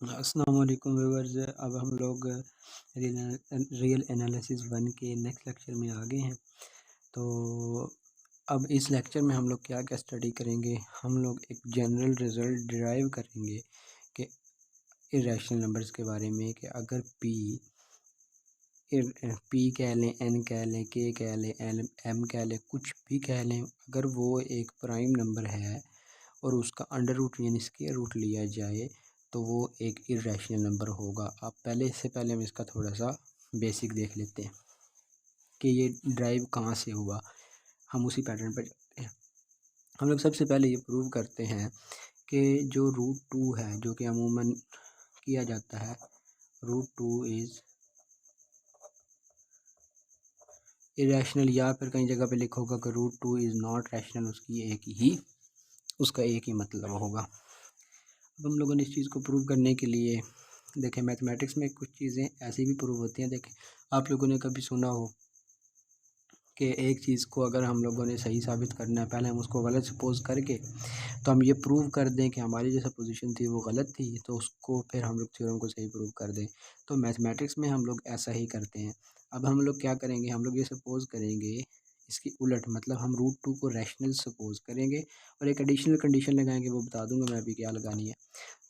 अस्सलाम वालेकुम व्यूअर्स। अब हम लोग रियल एनालिसिस वन के नेक्स्ट लेक्चर में आ गए हैं। तो अब इस लेक्चर में हम लोग क्या क्या स्टडी करेंगे, हम लोग एक जनरल रिज़ल्ट डिराइव करेंगे कि इरेशनल नंबर्स के बारे में, कि अगर पी कह लें, एन कह लें, के कह लें, एम कह लें, कुछ भी कह लें, अगर वो एक प्राइम नंबर है और उसका अंडर रूट यानी स्क्वायर रूट लिया जाए तो वो एक इरेशनल नंबर होगा। अब इससे पहले हम इसका थोड़ा सा बेसिक देख लेते हैं कि ये ड्राइव कहाँ से हुआ। हम उसी पैटर्न पर चलते हैं। हम लोग सबसे पहले ये प्रूव करते हैं कि जो रूट टू है, जो कि अमूमन किया जाता है, रूट टू इज़ इरेशनल, या फिर कई जगह पे लिखा होगा कि root two is not rational. उसका एक ही मतलब होगा। अब हम लोगों ने इस चीज़ को प्रूव करने के लिए देखें, मैथमेटिक्स में कुछ चीज़ें ऐसी भी प्रूव होती हैं। देखें, आप लोगों ने कभी सुना हो कि एक चीज़ को अगर हम लोगों ने सही साबित करना है, पहले हम उसको गलत सपोज करके तो हम ये प्रूव कर दें कि हमारी जो सपोजिशन थी वो गलत थी, तो उसको फिर हम लोग थ्योरम को सही प्रूव कर दें। तो मैथमेटिक्स में हम लोग ऐसा ही करते हैं। अब हम लोग क्या करेंगे, हम लोग ये सपोज़ करेंगे इसकी उलट, मतलब हम रूट टू को रैशनल सपोज़ करेंगे और एक एडिशनल कंडीशन लगाएंगे, वो बता दूंगा मैं अभी क्या लगानी है।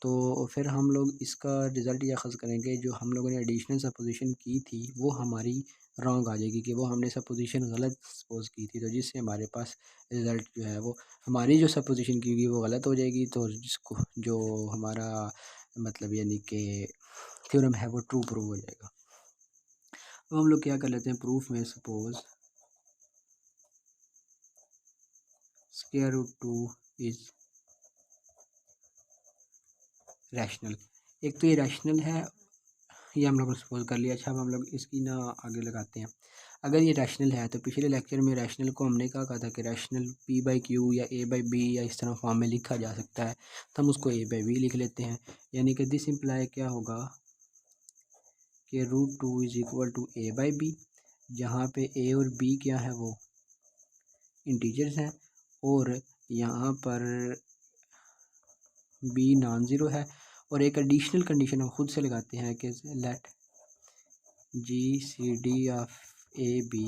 तो फिर हम लोग इसका रिज़ल्ट ये अख़ज़ करेंगे, जो हम लोगों ने एडिशनल सपोजिशन की थी वो हमारी रॉन्ग आ जाएगी, कि वो हमने सपोजिशन गलत सपोज़ की थी, तो जिससे हमारे पास रिज़ल्ट जो है वो हमारी जो सपोजिशन की होगी वो गलत हो जाएगी, तो जिसको जो हमारा मतलब यानी कि थ्योरम है वो ट्रू प्रूव हो जाएगा। अब हम लोग क्या कर लेते हैं, प्रूफ में suppose square root two is rational. एक तो ये रैशनल है, ये हम लोग ने सपोज कर लिया। अच्छा, अब हम लोग इसकी ना आगे लगाते हैं। अगर ये रैशनल है तो पिछले लेक्चर में रैशनल को हमने क्या कहा था कि रैशनल पी बाई क्यू या ए बाई बी या इस तरह फॉर्म में लिखा जा सकता है, तो हम उसको ए बाई बी लिख लेते हैं। यानी कि दिस इम्प्लाई क्या होगा कि root two is equal to a by b, जहाँ पे ए और बी क्या है वो इंटीजर्स हैं, और यहाँ पर बी नॉन ज़ीरो है। और एक एडिशनल कंडीशन हम खुद से लगाते हैं कि let G C D of a b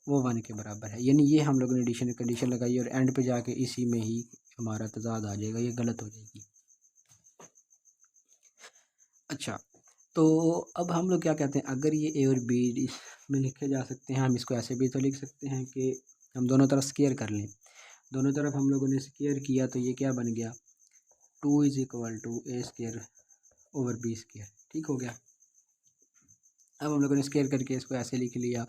वो 1 के बराबर है। यानी ये हम लोगों ने एडिशनल कंडीशन लगाई और एंड पे जाके इसी में ही हमारा तजाद आ जाएगा, ये गलत हो जाएगी। अच्छा, तो अब हम लोग क्या कहते हैं, अगर ये ए और बी में लिखे जा सकते हैं, हम इसको ऐसे भी तो लिख सकते हैं कि हम दोनों तरफ स्क्वायर कर लें। दोनों तरफ हम लोगों ने स्क्वायर किया तो ये क्या बन गया, two is equal to a square over b square. ठीक हो गया। अब हम लोगों ने स्क्वायर करके इसको ऐसे लिख लिया।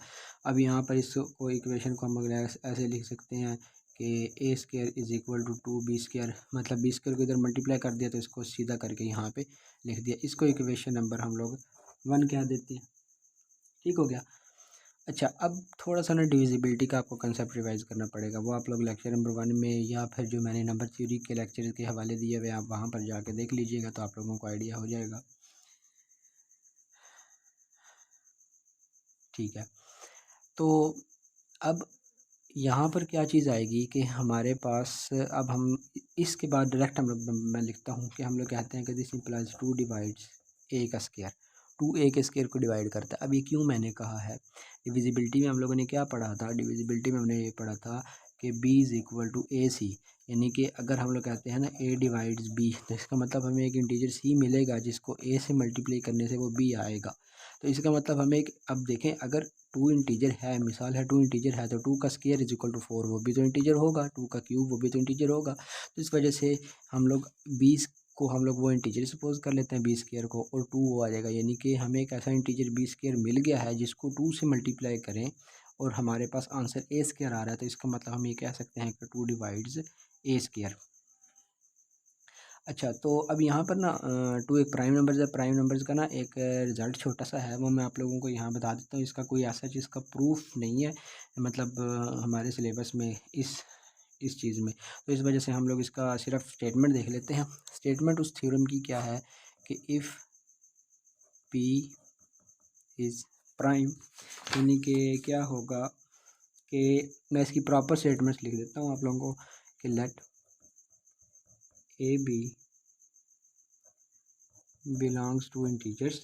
अब यहाँ पर इसको इक्वेशन को हम ऐसे लिख सकते हैं कि A square is equal to two B square, मतलब बी स्क्वायर को इधर मल्टीप्लाई कर दिया तो इसको सीधा करके यहाँ पे लिख दिया। इसको इक्वेशन नंबर हम लोग 1 कह देते हैं। ठीक हो गया। अच्छा, अब थोड़ा सा ना डिविजिबिलिटी का आपको कंसेप्ट रिवाइज करना पड़ेगा। वो आप लोग लेक्चर नंबर 1 में या फिर जो मैंने नंबर थ्योरी के लेक्चर के हवाले दिए हुए आप वहाँ पर जाके देख लीजिएगा, तो आप लोगों को आइडिया हो जाएगा। ठीक है, तो अब यहाँ पर क्या चीज़ आएगी कि हमारे पास, अब हम इसके बाद डायरेक्ट हम लोग, मैं लिखता हूँ कि हम लोग कहते हैं कि दिस इम्प्लाइज टू डिवाइड्स ए का स्क्वायर, टू ए के स्क्वायर को डिवाइड करता है। अब ये क्यों मैंने कहा है, डिविजिबिलिटी में हम लोगों ने क्या पढ़ा था, डिविजिबिलिटी में हमने ये पढ़ा था कि बी इज़ इक्वल टू ए सी, यानी कि अगर हम लोग कहते हैं ना ए डिवाइड्स बी, तो इसका मतलब हमें एक इंटीजर सी मिलेगा जिसको ए से मल्टीप्लाई करने से वो बी आएगा। तो इसका मतलब हमें अब देखें, अगर टू इंटीजर है, मिसाल है टू इंटीजर है, तो टू का स्क्वायर इज इक्वल टू 4, वो भी तो इंटीजर होगा, टू का क्यूब वो भी तो इंटीजर होगा। तो इस वजह से हम लोग 20 को हम लोग वो इंटीजर सपोज कर लेते हैं 20 स्क्वायर को, और 2 वो आ जाएगा। यानी कि हमें एक ऐसा इंटीजर 20 स्क्वायर मिल गया है जिसको 2 से मल्टीप्लाई करें और हमारे पास आंसर ए स्क्वायर आ रहा है। तो इसका मतलब हम ये कह सकते हैं कि 2 डिवाइड्स ए स्क्वायर। अच्छा, तो अब यहाँ पर ना टू एक प्राइम नंबर्स है, प्राइम नंबर्स का ना एक रिज़ल्ट छोटा सा है, वो मैं आप लोगों को यहाँ बता देता हूँ। इसका कोई ऐसा चीज़ का प्रूफ नहीं है, मतलब हमारे सिलेबस में इस चीज़ में, तो इस वजह से हम लोग इसका सिर्फ स्टेटमेंट देख लेते हैं। स्टेटमेंट उस थ्योरम की क्या है कि इफ़ पी इज़ प्राइम, यानी कि क्या होगा कि मैं इसकी प्रॉपर स्टेटमेंट्स लिख देता हूँ आप लोगों को कि let a b belongs to integers,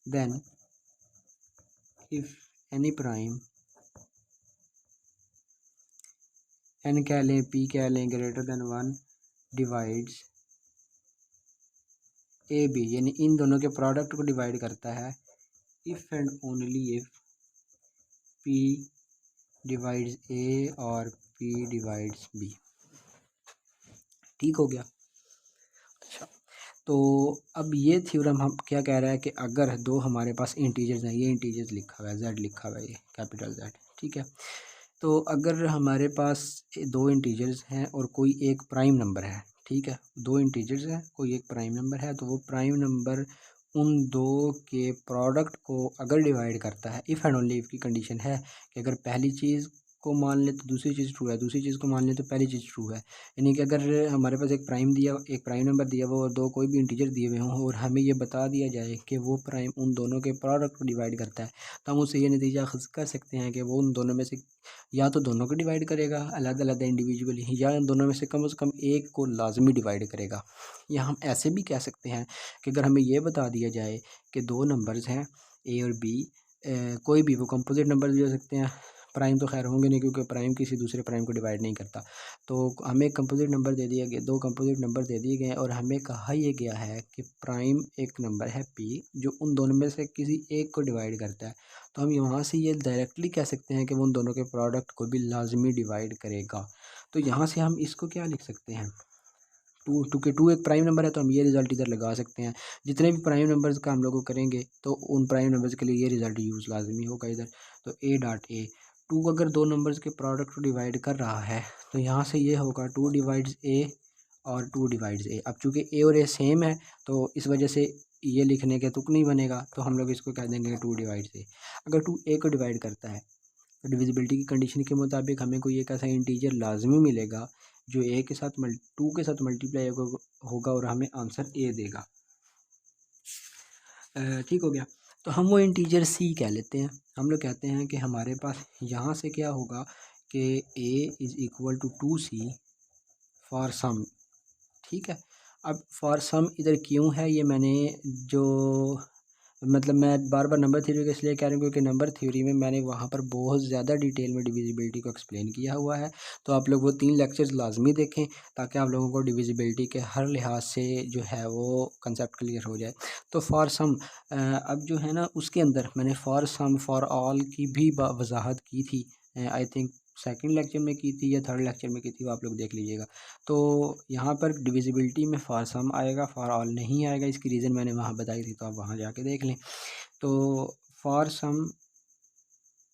then if any prime n कह लें p कह लें greater than 1 divides a b, यानी इन दोनों के प्रोडक्ट को डिवाइड करता है if and only if p divides a और p divides b। ठीक हो गया। अच्छा, तो अब ये थ्योरम हम क्या कह रहा है कि अगर दो हमारे पास इंटीजर्स हैं, ये इंटीजर्स लिखा हुआ है, z लिखा हुआ है, ये कैपिटल Z, ठीक है। तो अगर हमारे पास दो इंटीजर्स हैं और कोई एक प्राइम नंबर है, ठीक है, दो इंटीजर्स हैं, कोई एक प्राइम नंबर है, तो वो प्राइम नंबर उन दो के प्रोडक्ट को अगर डिवाइड करता है, इफ़ एंड ओनली इफ़ की कंडीशन है कि अगर पहली चीज़ को मान ले तो दूसरी चीज़ ट्रू है, दूसरी चीज़ को मान ले तो पहली चीज़ ट्रू है। यानी कि अगर हमारे पास एक प्राइम नंबर दिया हुआ और दो कोई भी इंटीजर दिए हुए हों और हमें ये बता दिया जाए कि वो प्राइम उन दोनों के प्रोडक्ट को डिवाइड करता है, तो हम उससे ये नतीजा कर सकते हैं कि वो उन दोनों में से या तो दोनों को डिवाइड करेगा अलग अलग इंडिविजुअली, या इन दोनों में से कम एक को लाजमी डिवाइड करेगा। या हम ऐसे भी कह सकते हैं कि अगर हमें ये बता दिया जाए कि दो नंबर्स हैं ए और बी, कोई भी वो कंपोजिट नंबर भी हो सकते हैं, प्राइम तो खैर होंगे नहीं क्योंकि प्राइम किसी दूसरे प्राइम को डिवाइड नहीं करता। तो हमें कंपोजिट नंबर दे दिया गया, दो कंपोजिट नंबर दे दिए गए और हमें कहा यह गया है कि प्राइम एक नंबर है पी जो उन दोनों में से किसी एक को डिवाइड करता है। तो हम यहाँ से ये डायरेक्टली कह सकते हैं कि वो उन दोनों के प्रोडक्ट को भी लाजमी डिवाइड करेगा। तो यहाँ से हम इसको क्या लिख सकते हैं, टू एक प्राइम नंबर है तो हम ये रिज़ल्ट इधर लगा सकते हैं। जितने भी प्राइम नंबर्स का हम लोग करेंगे तो उन प्राइम नंबर्स के लिए ये रिज़ल्ट यूज़ लाजमी होगा इधर। तो ए डॉट ए, टू अगर दो नंबर्स के प्रोडक्ट को डिवाइड कर रहा है तो यहाँ से ये होगा टू डिवाइड्स ए और टू डिवाइड्स ए। अब चूँकि ए और ए सेम है तो इस वजह से ये लिखने के तुक नहीं बनेगा, तो हम लोग इसको कह देंगे टू डिवाइड्स ए। अगर टू ए को डिवाइड करता है तो डिविजिबिलिटी की कंडीशन के मुताबिक हमें कोई एक ऐसा इंटीजर लाजमी मिलेगा जो ए के साथ टू के साथ मल्टीप्लाई होगा और हमें आंसर ए देगा। ठीक हो गया। तो हम वो इंटीजर सी कह लेते हैं। हम लोग कहते हैं कि हमारे पास यहाँ से क्या होगा कि a is equal to 2c for some, ठीक है। अब फॉर सम इधर क्यों है, ये मैंने जो मतलब मैं बार बार नंबर थ्योरी को इसलिए कह रहा हूँ क्योंकि नंबर थ्योरी में मैंने वहाँ पर बहुत ज़्यादा डिटेल में डिविजिबिलिटी को एक्सप्लेन किया हुआ है। तो आप लोग वो 3 लेक्चर्स लाजमी देखें ताकि आप लोगों को डिविजिबिलिटी के हर लिहाज से जो है वो कंसेप्ट क्लियर हो जाए। तो फॉर सम अब जो है ना उसके अंदर मैंने फॉर सम फॉर ऑल की भी वजाहत की थी, आई थिंक सेकंड लेक्चर में की थी या थर्ड लेक्चर में की थी, वो आप लोग देख लीजिएगा। तो यहाँ पर डिविजिबिलिटी में फॉर सम आएगा, फॉर ऑल नहीं आएगा। इसकी रीज़न मैंने वहाँ बताई थी, तो आप वहाँ जाके देख लें। तो for some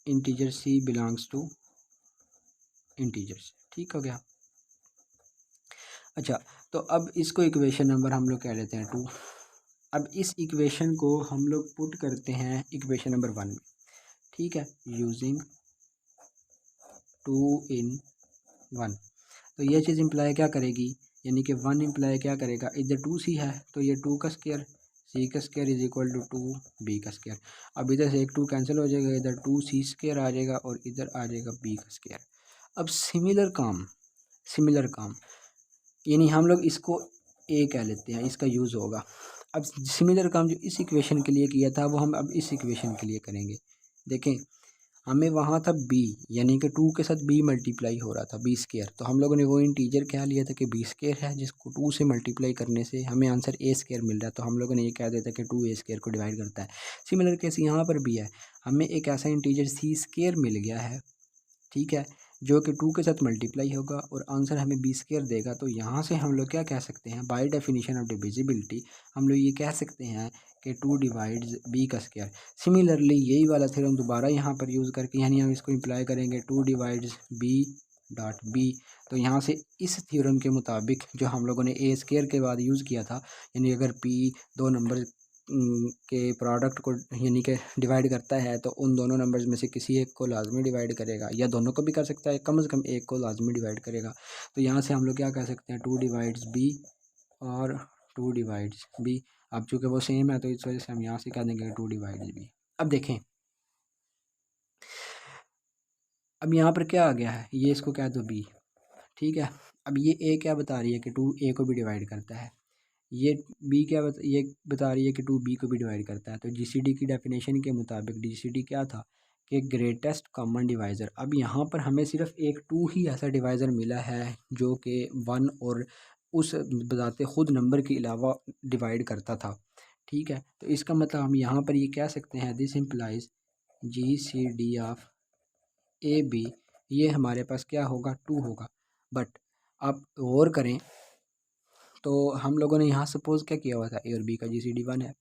integer c belongs to integers, ठीक हो गया। अच्छा, तो अब इसको इक्वेशन नंबर हम लोग कह लेते हैं 2। अब इस इक्वेशन को हम लोग पुट करते हैं इक्वेशन नंबर 1 में, ठीक है, यूजिंग 2 इन 1। तो ये चीज़ इम्प्लाई क्या करेगी, यानी कि 1 इम्प्लाई क्या करेगा, इधर 2c है तो ये 2 का स्क्वायर, c का square is equal to 2b का स्क्वायर। अब इधर से एक 2 कैंसिल हो जाएगा, इधर 2c स्क्वायर आ जाएगा और इधर आ जाएगा b का स्क्वायर। अब सिमिलर काम यानी हम लोग इसको a कह लेते हैं, इसका यूज़ होगा। अब सिमिलर काम जो इस इक्वेशन के लिए किया था वो हम अब इस इक्वेशन के लिए करेंगे। देखें, हमें वहाँ था b, यानी कि 2 के साथ b मल्टीप्लाई हो रहा था, b स्क्वायर। तो हम लोगों ने वो इंटीजर क्या लिया था कि b स्क्वायर है, जिसको 2 से मल्टीप्लाई करने से हमें आंसर a स्क्वायर मिल रहा है। तो हम लोगों ने ये कह देता कि 2 a स्क्वायर को डिवाइड करता है। सिमिलर केस यहाँ पर भी है, हमें एक ऐसा इंटीजर c स्क्वायर मिल गया है, ठीक है, जो कि 2 के साथ मल्टीप्लाई होगा और आंसर हमें b स्क्वायर देगा। तो यहाँ से हम लोग क्या कह सकते हैं, बाय डेफिनेशन ऑफ डिविजिबिलिटी हम लोग ये कह सकते हैं कि 2 डिवाइड्स b का स्क्वायर। सिमिलरली यही वाला थ्योरम दोबारा यहाँ पर यूज़ करके यानी हम इसको इम्प्लाई करेंगे 2 डिवाइड्स b डॉट b। तो यहाँ से इस थ्योरम के मुताबिक जो हम लोगों ने a स्क्वायर के बाद यूज़ किया था, यानी अगर p दो नंबर के प्रोडक्ट को यानी कि डिवाइड करता है तो उन दोनों नंबर्स में से किसी एक को लाजमी डिवाइड करेगा, या दोनों को भी कर सकता है, कम से कम एक को लाजमी डिवाइड करेगा। तो यहाँ से हम लोग क्या कह सकते हैं, 2 डिवाइड्स b और 2 डिवाइड्स b। अब चूँकि वो सेम है तो इस वजह से हम यहाँ से कह देंगे 2 डिवाइड्स b। अब देखें, अब यहाँ पर क्या आ गया है, ये इसको कह दो b, ठीक है। अब ये a क्या बता रही है कि 2 a को भी डिवाइड करता है, ये बी क्या ये बता रही है कि टू बी को भी डिवाइड करता है। तो जीसीडी की डेफिनेशन के मुताबिक जीसीडी क्या था कि ग्रेटेस्ट कॉमन डिवाइज़र। अब यहाँ पर हमें सिर्फ एक टू ही ऐसा डिवाइज़र मिला है जो कि वन और उस बजाते ख़ुद नंबर के अलावा डिवाइड करता था। ठीक है, तो इसका मतलब हम यहाँ पर ये कह सकते हैं this implies G C D of a b, ये हमारे पास क्या होगा, टू होगा। बट आप गौर करें तो हम लोगों ने यहाँ सपोज़ क्या किया हुआ था, ए और बी का जीसीडी 1 है।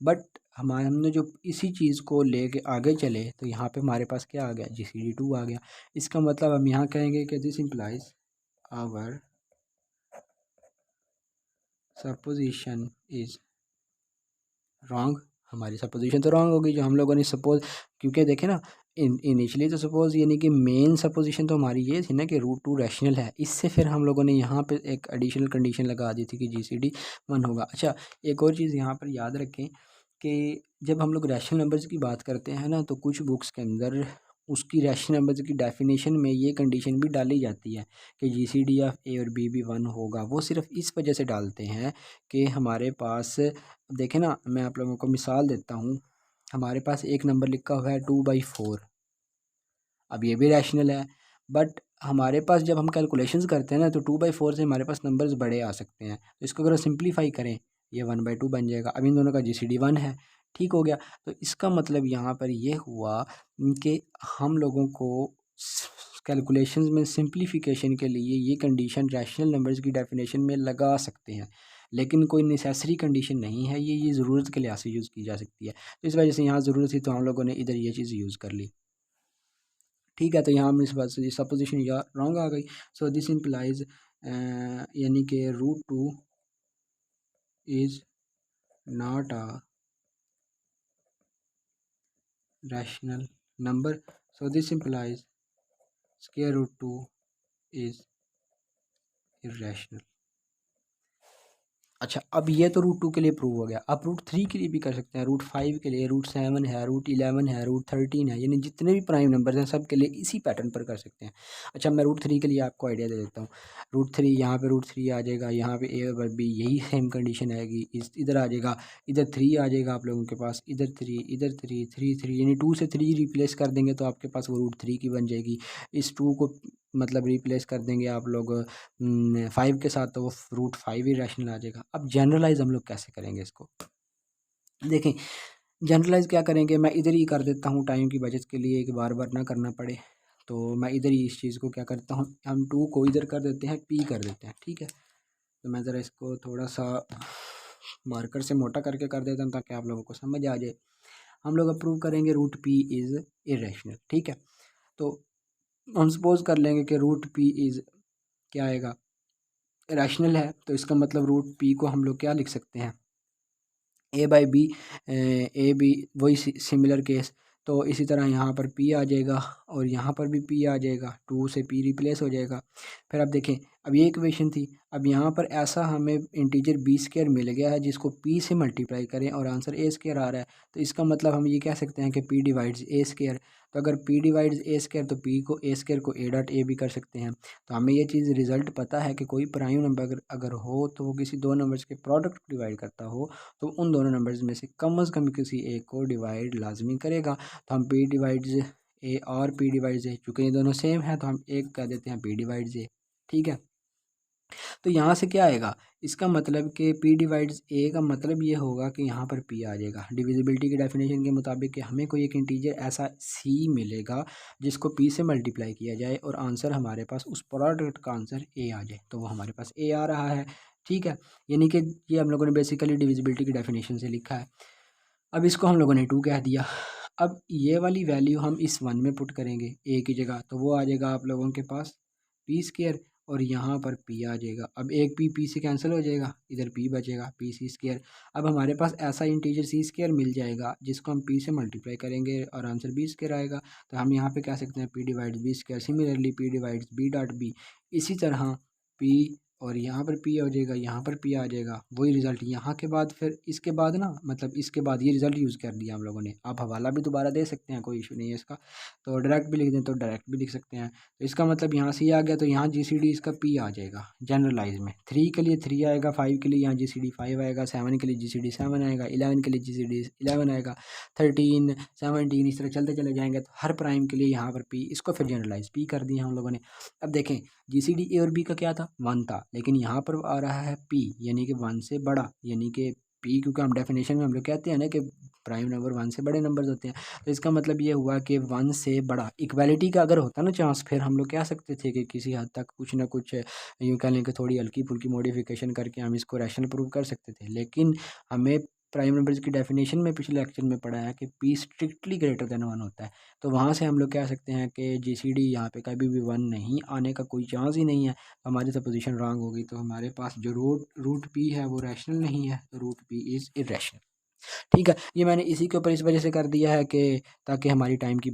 बट हमने जो इसी चीज़ को लेके आगे चले तो यहाँ पे हमारे पास क्या आ गया, जीसीडी 2 आ गया। इसका मतलब हम यहाँ कहेंगे कि this implies our supposition is wrong. हमारी सपोजिशन तो रॉन्ग होगी जो हम लोगों ने सपोज, क्योंकि देखें ना इनिशियली तो सपोज यानी कि मेन सपोजिशन तो हमारी ये थी ना कि रूट टू रैशनल है। इससे फिर हम लोगों ने यहाँ पे एक एडिशनल कंडीशन लगा दी थी कि जीसीडी 1 होगा। अच्छा, एक और चीज़ यहाँ पर याद रखें कि जब हम लोग रैशनल नंबर्स की बात करते हैं ना, तो कुछ बुक्स के अंदर उसकी रैशनल नंबर्स की डेफिनेशन में ये कंडीशन भी डाली जाती है कि जीसीडी ऑफ ए और बी भी 1 होगा। वो सिर्फ इस वजह से डालते हैं कि हमारे पास देखें ना, मैं आप लोगों को मिसाल देता हूँ। हमारे पास एक नंबर लिखा हुआ है 2/4। अब ये भी रैशनल है, बट हमारे पास जब हम कैलकुलेशंस करते हैं ना तो 2/4 से हमारे पास नंबर्स बड़े आ सकते हैं। तो इसको अगर सिंप्लीफाई करें ये 1/2 बन जाएगा। अब इन दोनों का जीसीडी 1 है, ठीक हो गया। तो इसका मतलब यहाँ पर ये हुआ कि हम लोगों को कैलकुलेशंस में सिंप्लीफिकेशन के लिए ये कंडीशन रैशनल नंबर्स की डेफिनेशन में लगा सकते हैं, लेकिन कोई नेसेसरी कंडीशन नहीं है। ये ज़रूरत के लिहाज से यूज़ की जा सकती है। तो इस वजह से यहाँ ज़रूरत थी तो हम लोगों ने इधर ये चीज़ यूज़ कर ली। ठीक है, तो यहाँ हम इस बात से सपोजिशन या रॉन्ग आ गई। सो दिस इम्प्लाइज यानी कि root two is not a rational number. So this implies square root two is irrational. अच्छा, अब ये तो रूट 2 के लिए प्रूव हो गया। अब रूट 3 के लिए भी कर सकते हैं, रूट 5 के लिए, रूट 7 है, रूट 11 है, रूट 13 है, यानी जितने भी प्राइम नंबर्स हैं सब के लिए इसी पैटर्न पर कर सकते हैं। अच्छा, मैं रूट 3 के लिए आपको आइडिया दे देता हूँ। रूट 3 यहाँ पे रूट 3 आ जाएगा, यहाँ पे ए और बी यही सेम कंडीशन आएगी। इधर आ जाएगा, इधर 3 आ जाएगा आप लोगों के पास, इधर 3, इधर 3, 3, 3, यानी 2 से 3 रिप्लेस कर देंगे तो आपके पास वो रूट 3 की बन जाएगी। इस 2 को मतलब रिप्लेस कर देंगे आप लोग 5 के साथ, तो वो रूट 5 ही रैशनल आ जाएगा। अब जनरलाइज हम लोग कैसे करेंगे इसको, देखें। जनरलाइज क्या करेंगे, मैं इधर ही कर देता हूँ टाइम की बचत के लिए कि बार बार ना करना पड़े। तो मैं इधर ही इस चीज़ को क्या करता हूँ, हम 2 को इधर कर देते हैं, पी कर देते हैं। ठीक है, तो मैं ज़रा इसको थोड़ा सा मार्कर से मोटा करके कर देता हूँ ताकि आप लोगों को समझ आ जाए। हम लोग अप्रूव करेंगे रूट पी इज़ इरेशनल। ठीक है, तो हम सपोज कर लेंगे कि रूट पी इज़ क्या आएगा, रैशनल है। तो इसका मतलब रूट पी को हम लोग क्या लिख सकते हैं, ए बाई बी, ए बी वही सिमिलर केस। तो इसी तरह यहाँ पर पी आ जाएगा और यहाँ पर भी पी आ जाएगा, 2 से पी रिप्लेस हो जाएगा। फिर अब देखें, अब ये इक्वेशन थी, अब यहाँ पर ऐसा हमें इंटीजर बी स्क्वायर मिल गया है जिसको पी से मल्टीप्लाई करें और आंसर ए स्क्वायर आ रहा है। तो इसका मतलब हम ये कह सकते हैं कि पी डिवाइड्स ए स्क्वायर। तो अगर पी डिवाइड्स ए स्क्वायर तो पी को ए स्क्वायर को ए डॉट ए भी कर सकते हैं। तो हमें ये चीज़ रिजल्ट पता है कि कोई प्राइम नंबर अगर हो तो वो किसी दो नंबर्स के प्रोडक्ट को डिवाइड करता हो तो उन दोनों नंबर्स में से कम किसी एक को डिवाइड लाजमी करेगा। तो हम पी डिवाइड्स ए और पी डिवाइड्स ए, चूँकि ये दोनों सेम है तो हम एक कह देते हैं पी डिवाइड्स ए। ठीक है, तो यहाँ से क्या आएगा, इसका मतलब कि पी डिवाइड्स ए का मतलब ये होगा कि यहाँ पर पी आ जाएगा। डिविजिबिलिटी की डेफिनेशन के मुताबिक कि हमें कोई एक इंटीजर ऐसा सी मिलेगा जिसको पी से मल्टीप्लाई किया जाए और आंसर हमारे पास उस प्रोडक्ट का आंसर ए आ जाए, तो वो हमारे पास ए आ रहा है। ठीक है, यानी कि ये हम लोगों ने बेसिकली डिविजिबिलिटी की डेफिनेशन से लिखा है। अब इसको हम लोगों ने 2 कह दिया। अब ये वाली वैल्यू हम इस 1 में पुट करेंगे ए की जगह, तो वो आ जाएगा आप लोगों के पास पी स्क्वायर और यहाँ पर पी आ जाएगा। अब एक पी से कैंसिल हो जाएगा, इधर पी बचेगा, पी सी स्क्वायर। अब हमारे पास ऐसा इंटीजर सी स्क्वायर मिल जाएगा जिसको हम पी से मल्टीप्लाई करेंगे और आंसर बी स्क्वायर आएगा। तो हम यहाँ पे कह सकते हैं p divides b square. Similarly p divides b dot b. इसी तरह पी और यहाँ पर पी हो जाएगा, यहाँ पर पी आ जाएगा, वही रिज़ल्ट यहाँ के बाद फिर इसके बाद ना, मतलब इसके बाद ये रिज़ल्ट यूज़ कर दिया हम लोगों ने। आप हवाला भी दोबारा दे सकते हैं, कोई इशू नहीं है इसका। तो डायरेक्ट भी लिख दें तो डायरेक्ट भी लिख सकते हैं। तो इसका मतलब यहाँ से आ गया, तो यहाँ GCD इसका पी आ जाएगा जनरलाइज में। 3 के लिए 3 आएगा, 5 के लिए यहाँ GCD 5 आएगा, 7 के लिए GCD 7 आएगा, 11 के लिए GCD 11 आएगा, 13 17 इस तरह चलते चले जाएंगे। तो हर प्राइम के लिए यहाँ पर पी, इसको फिर जनरलाइज पी कर दिया हम लोगों ने। अब देखें GCD ए और बी का क्या था, 1 था, लेकिन यहाँ पर आ रहा है पी, यानी कि 1 से बड़ा, यानी कि पी, क्योंकि हम डेफिनेशन में हम लोग कहते हैं ना कि प्राइम नंबर 1 से बड़े नंबर्स होते हैं। तो इसका मतलब ये हुआ कि 1 से बड़ा। इक्वालिटी का अगर होता ना चांस, फिर हम लोग कह सकते थे कि किसी हद तक कुछ ना कुछ यूँ कह लें कि थोड़ी हल्की फुल्की मॉडिफिकेशन करके हम इसको रैशनल प्रूव कर सकते थे। लेकिन हमें प्राइम नंबर्स की डेफिनेशन में पिछले लेक्चर में पढ़ा है कि पी स्ट्रिक्टली ग्रेटर देन 1 होता है। तो वहाँ से हम लोग कह सकते हैं कि GCD यहाँ पे कभी भी 1 नहीं आने का कोई चांस ही नहीं है। तो हमारी सपोजिशन रॉन्ग होगी। तो हमारे पास जो रूट पी है वो रैशनल नहीं है, तो रूट पी इज़ इरेशनल। ठीक है, ये मैंने इसी के ऊपर इस वजह से कर दिया है कि ताकि हमारी टाइम की